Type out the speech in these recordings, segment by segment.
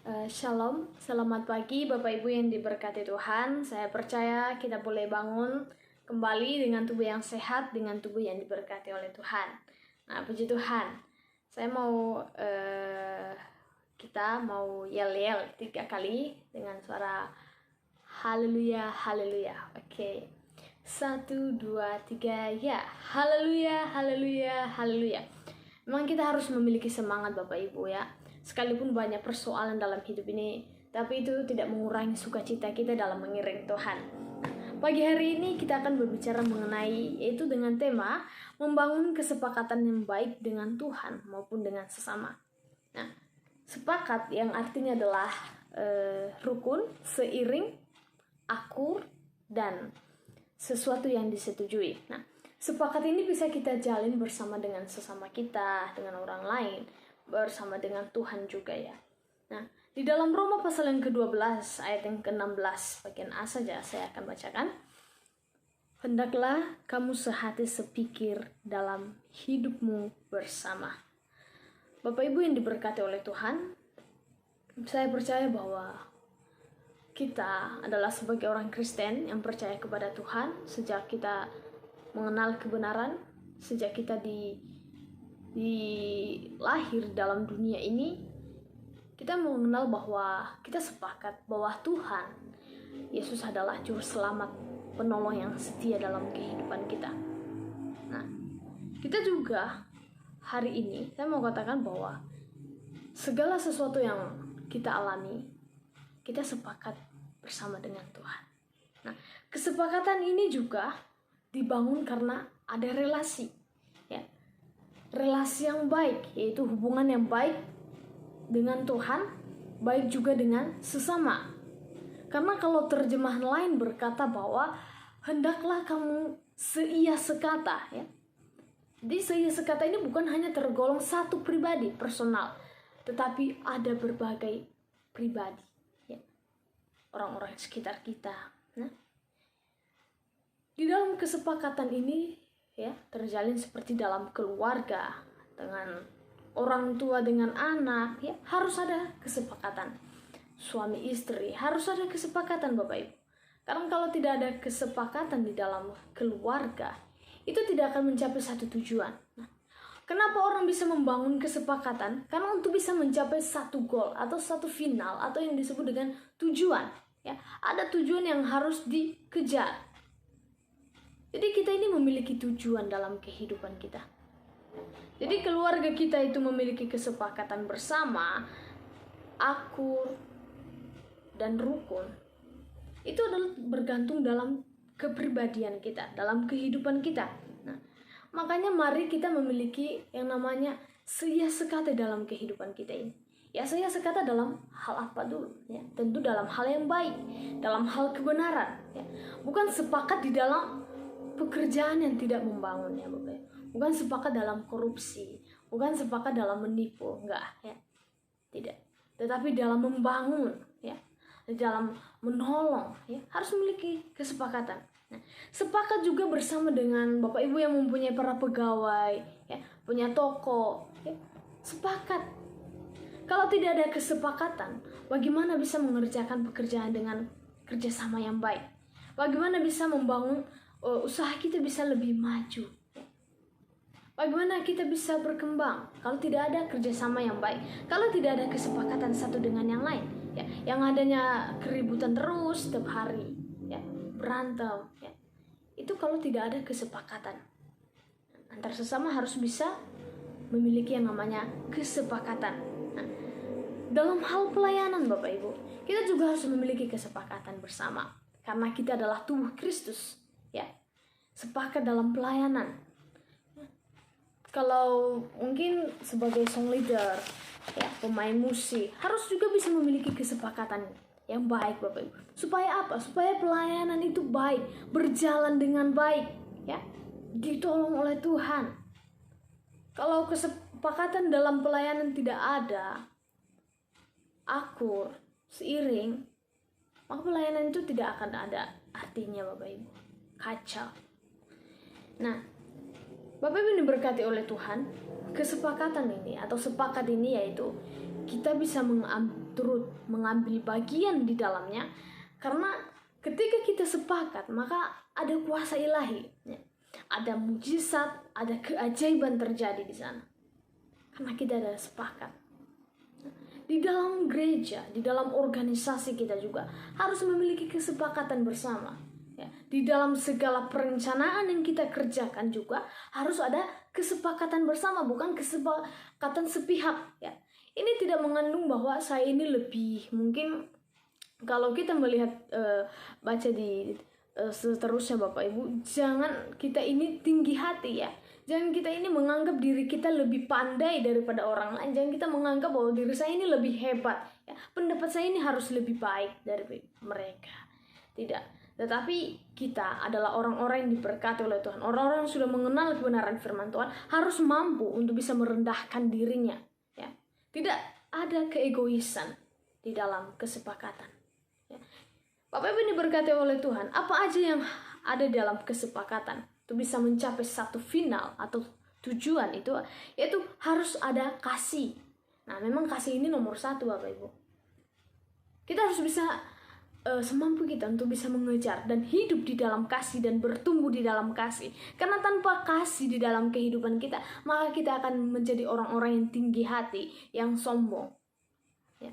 Shalom, selamat pagi Bapak Ibu yang diberkati Tuhan. Saya percaya kita boleh bangun kembali dengan tubuh yang sehat, dengan tubuh yang diberkati oleh Tuhan. Nah, puji Tuhan. Saya mau kita mau yel-yel 3 kali dengan suara haleluya, haleluya. Oke. 1, 2, 3 ya. Haleluya, haleluya, haleluya. Memang kita harus memiliki semangat Bapak Ibu ya. Sekalipun banyak persoalan dalam hidup ini, tapi itu tidak mengurangi sukacita kita dalam mengiring Tuhan. Pagi hari ini kita akan berbicara mengenai, yaitu dengan tema membangun kesepakatan yang baik dengan Tuhan maupun dengan sesama. Nah, sepakat yang artinya adalah rukun, seiring, akur, dan sesuatu yang disetujui. Nah, sepakat ini bisa kita jalin bersama dengan sesama kita, dengan orang lain, bersama dengan Tuhan juga ya. Nah, di dalam Roma pasal yang ke-12 ayat yang ke-16 bagian A saja saya akan bacakan. Hendaklah kamu sehati sepikir dalam hidupmu bersama. Bapak Ibu yang diberkati oleh Tuhan, saya percaya bahwa kita adalah sebagai orang Kristen yang percaya kepada Tuhan sejak kita mengenal kebenaran, sejak kita lahir dalam dunia ini, kita mengenal bahwa kita sepakat bahwa Tuhan Yesus adalah juru selamat, penolong yang setia dalam kehidupan kita. Nah, kita juga hari ini saya mau katakan bahwa segala sesuatu yang kita alami, kita sepakat bersama dengan Tuhan. Nah, kesepakatan ini juga dibangun karena ada relasi. Relasi yang baik, yaitu hubungan yang baik dengan Tuhan, baik juga dengan sesama. Karena kalau terjemahan lain berkata bahwa hendaklah kamu seia sekata, ya. Jadi seia sekata ini bukan hanya tergolong satu pribadi personal, tetapi ada berbagai pribadi, ya. Orang-orang sekitar kita. Nah, di dalam kesepakatan ini ya terjalin seperti dalam keluarga, dengan orang tua dengan anak, ya harus ada kesepakatan. Suami istri harus ada kesepakatan Bapak Ibu. Karena kalau tidak ada kesepakatan di dalam keluarga, itu tidak akan mencapai satu tujuan. Nah, kenapa orang bisa membangun kesepakatan? Karena untuk bisa mencapai satu goal atau satu final atau yang disebut dengan tujuan, ya ada tujuan yang harus dikejar. Jadi kita ini memiliki tujuan dalam kehidupan kita. Jadi keluarga kita itu memiliki kesepakatan bersama, akur, dan rukun. Itu adalah bergantung dalam kepribadian kita, dalam kehidupan kita. Nah, makanya mari kita memiliki yang namanya seia sekata dalam kehidupan kita ini. Ya, seia sekata dalam hal apa dulu? Ya, tentu dalam hal yang baik, dalam hal kebenaran. Ya. Bukan sepakat di dalam pekerjaan yang tidak membangun ya Bapak. Bukan sepakat dalam korupsi, bukan sepakat dalam menipu, enggak ya. Tidak. Tetapi dalam membangun ya, dalam menolong ya, harus memiliki kesepakatan. Nah, sepakat juga bersama dengan Bapak Ibu yang mempunyai para pegawai ya, punya toko ya. Sepakat. Kalau tidak ada kesepakatan, bagaimana bisa mengerjakan pekerjaan dengan kerjasama yang baik? Bagaimana bisa membangun usaha kita bisa lebih maju? Bagaimana kita bisa berkembang kalau tidak ada kerjasama yang baik? Kalau tidak ada kesepakatan satu dengan yang lain, ya, yang adanya keributan terus setiap hari, ya, berantem, ya, itu kalau tidak ada kesepakatan antar sesama harus bisa memiliki yang namanya kesepakatan. Nah, dalam hal pelayanan Bapak Ibu, kita juga harus memiliki kesepakatan bersama karena kita adalah tubuh Kristus. Ya, sepakat dalam pelayanan. Kalau mungkin sebagai song leader, ya pemain musik harus juga bisa memiliki kesepakatan yang baik Bapak Ibu. Supaya apa? Supaya pelayanan itu baik, berjalan dengan baik, ya, ditolong oleh Tuhan. Kalau kesepakatan dalam pelayanan tidak ada, akur, seiring, maka pelayanan itu tidak akan ada artinya Bapak Ibu. Kacau. Nah, Bapak Ibu diberkati oleh Tuhan, kesepakatan ini atau sepakat ini yaitu kita bisa turut mengambil bagian di dalamnya, karena ketika kita sepakat maka ada kuasa ilahi, ya. Ada mujizat, ada keajaiban terjadi di sana karena kita ada sepakat. Di dalam gereja, di dalam organisasi kita juga harus memiliki kesepakatan bersama, ya. Di dalam segala perencanaan yang kita kerjakan juga harus ada kesepakatan bersama, bukan kesepakatan sepihak, ya. Ini tidak mengandung bahwa saya ini lebih, mungkin kalau kita melihat baca di seterusnya Bapak Ibu, jangan kita ini tinggi hati, ya. Jangan kita ini menganggap diri kita lebih pandai daripada orang lain. Jangan kita menganggap bahwa diri saya ini lebih hebat, ya. Pendapat saya ini harus lebih baik dari mereka. Tidak. Tetapi kita adalah orang-orang yang diberkati oleh Tuhan. Orang-orang yang sudah mengenal kebenaran firman Tuhan harus mampu untuk bisa merendahkan dirinya, ya. Tidak ada keegoisan di dalam kesepakatan, ya. Bapak Ibu ini diberkati oleh Tuhan. Apa aja yang ada dalam kesepakatan untuk bisa mencapai satu final atau tujuan itu, yaitu harus ada kasih. Nah, memang kasih ini nomor satu Bapak Ibu. Kita harus bisa semampu kita untuk bisa mengejar dan hidup di dalam kasih dan bertumbuh di dalam kasih. Karena tanpa kasih di dalam kehidupan kita, maka kita akan menjadi orang-orang yang tinggi hati, yang sombong. Ya.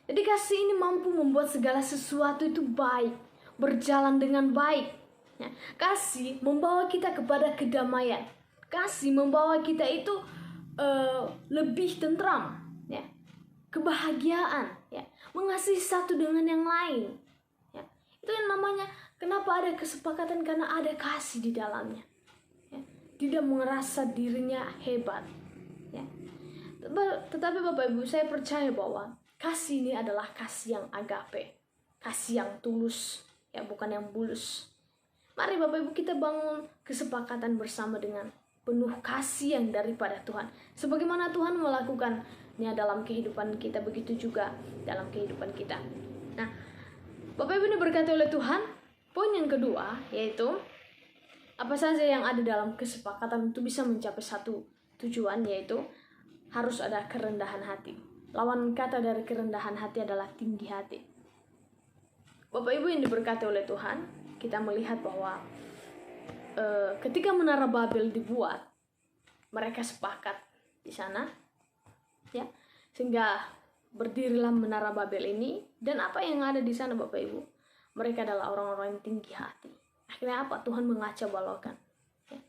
Jadi kasih ini mampu membuat segala sesuatu itu baik, berjalan dengan baik. Ya. Kasih membawa kita kepada kedamaian. Kasih membawa kita itu lebih tentram, ya. Kebahagiaan, ya. Mengasihi satu dengan yang lain. Itu yang namanya kenapa ada kesepakatan, karena ada kasih di dalamnya, ya. Tidak merasa dirinya hebat, ya. Tetapi Bapak Ibu, saya percaya bahwa kasih ini adalah kasih yang agape, kasih yang tulus, ya, bukan yang bulus. Mari Bapak Ibu kita bangun kesepakatan bersama dengan penuh kasih yang daripada Tuhan. Sebagaimana Tuhan melakukannya dalam kehidupan kita, begitu juga dalam kehidupan kita. Nah, Bapak Ibu ini berkati oleh Tuhan. Poin yang kedua yaitu apa saja yang ada dalam kesepakatan untuk bisa mencapai satu tujuan, yaitu harus ada kerendahan hati. Lawan kata dari kerendahan hati adalah tinggi hati. Bapak Ibu yang diberkati oleh Tuhan, kita melihat bahwa ketika Menara Babel dibuat, mereka sepakat di sana, ya, sehingga berdirilah Menara Babel ini. Dan apa yang ada di sana Bapak Ibu? Mereka adalah orang-orang yang tinggi hati. Akhirnya apa? Tuhan mengacaubalaukan, ya.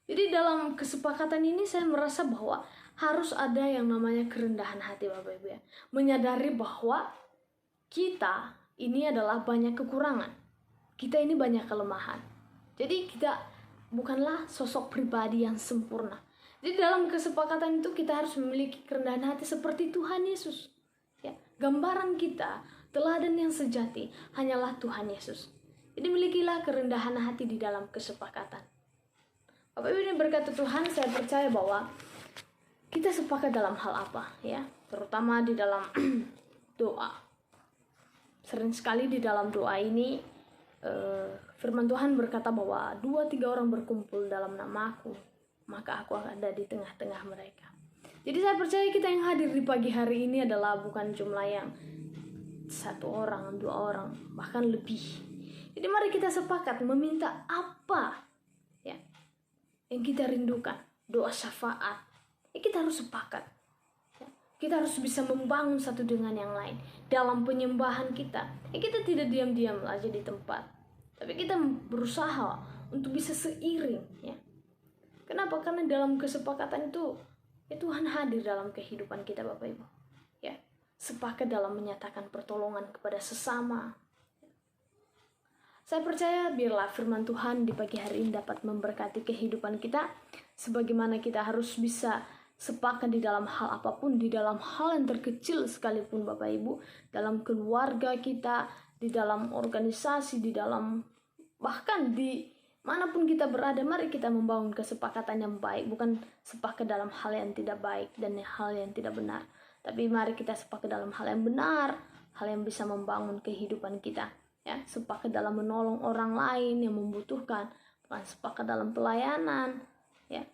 Jadi dalam kesepakatan ini saya merasa bahwa harus ada yang namanya kerendahan hati Bapak Ibu, ya. Menyadari bahwa kita ini adalah banyak kekurangan. Kita ini banyak kelemahan. Jadi kita bukanlah sosok pribadi yang sempurna. Jadi dalam kesepakatan itu kita harus memiliki kerendahan hati seperti Tuhan Yesus. Ya, gambaran kita, teladan yang sejati hanyalah Tuhan Yesus. Jadi milikilah kerendahan hati di dalam kesepakatan. Bapak Ibu ini berkata Tuhan, saya percaya bahwa kita sepakat dalam hal apa, ya, terutama di dalam doa. Sering sekali di dalam doa ini firman Tuhan berkata bahwa 2-3 orang berkumpul dalam namaku, maka aku akan ada di tengah-tengah mereka. Jadi saya percaya kita yang hadir di pagi hari ini adalah bukan jumlah yang 1 orang, 2 orang, bahkan lebih. Jadi mari kita sepakat meminta apa, ya, yang kita rindukan. Doa syafaat, ya, kita harus sepakat, ya. Kita harus bisa membangun satu dengan yang lain. Dalam penyembahan kita, ya, kita tidak diam-diam aja di tempat, tapi kita berusaha untuk bisa seiring, ya. Kenapa? Karena dalam kesepakatan itu, ya, Tuhan hadir dalam kehidupan kita Bapak Ibu, ya. Sepakat dalam menyatakan pertolongan kepada sesama. Saya percaya biarlah firman Tuhan di pagi hari ini dapat memberkati kehidupan kita, sebagaimana kita harus bisa sepakat di dalam hal apapun, di dalam hal yang terkecil sekalipun Bapak Ibu, dalam keluarga kita, di dalam organisasi, di dalam bahkan di manapun kita berada. Mari kita membangun kesepakatan yang baik, bukan sepakat dalam hal yang tidak baik dan hal yang tidak benar, tapi mari kita sepakat dalam hal yang benar, hal yang bisa membangun kehidupan kita, ya. Sepakat dalam menolong orang lain yang membutuhkan, bukan sepakat dalam pelayanan, ya.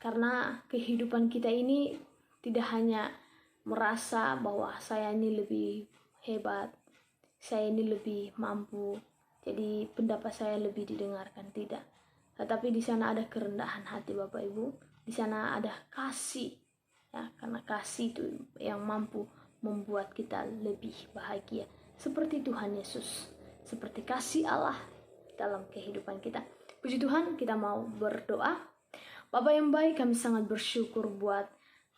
Karena kehidupan kita ini tidak hanya merasa bahwa saya ini lebih hebat, saya ini lebih mampu, jadi pendapat saya lebih didengarkan. Tidak. Tetapi di sana ada kerendahan hati Bapak Ibu, di sana ada kasih, ya, karena kasih itu yang mampu membuat kita lebih bahagia. Seperti Tuhan Yesus, seperti kasih Allah dalam kehidupan kita. Puji Tuhan, kita mau berdoa. Bapa yang baik, kami sangat bersyukur buat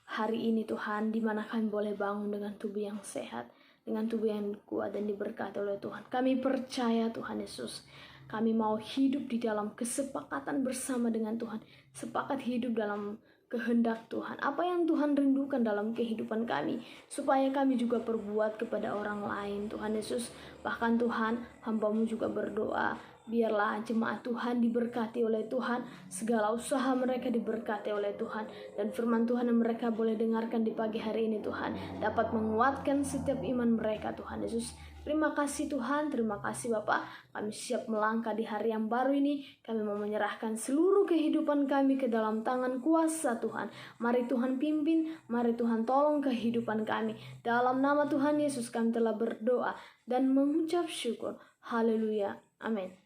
hari ini Tuhan, di mana kami boleh bangun dengan tubuh yang sehat, dengan tubuh yang kuat dan diberkati oleh Tuhan. Kami percaya Tuhan Yesus, kami mau hidup di dalam kesepakatan bersama dengan Tuhan, sepakat hidup dalam kehendak Tuhan, apa yang Tuhan rindukan dalam kehidupan kami, supaya kami juga perbuat kepada orang lain. Tuhan Yesus, bahkan Tuhan, hamba-Mu juga berdoa, biarlah jemaat Tuhan diberkati oleh Tuhan, segala usaha mereka diberkati oleh Tuhan, dan firman Tuhan yang mereka boleh dengarkan di pagi hari ini Tuhan, dapat menguatkan setiap iman mereka Tuhan Yesus. Terima kasih Tuhan, terima kasih Bapak. Kami siap melangkah di hari yang baru ini. Kami mau menyerahkan seluruh kehidupan kami ke dalam tangan kuasa Tuhan. Mari Tuhan pimpin, mari Tuhan tolong kehidupan kami. Dalam nama Tuhan Yesus kami telah berdoa dan mengucap syukur. Haleluya. Amin.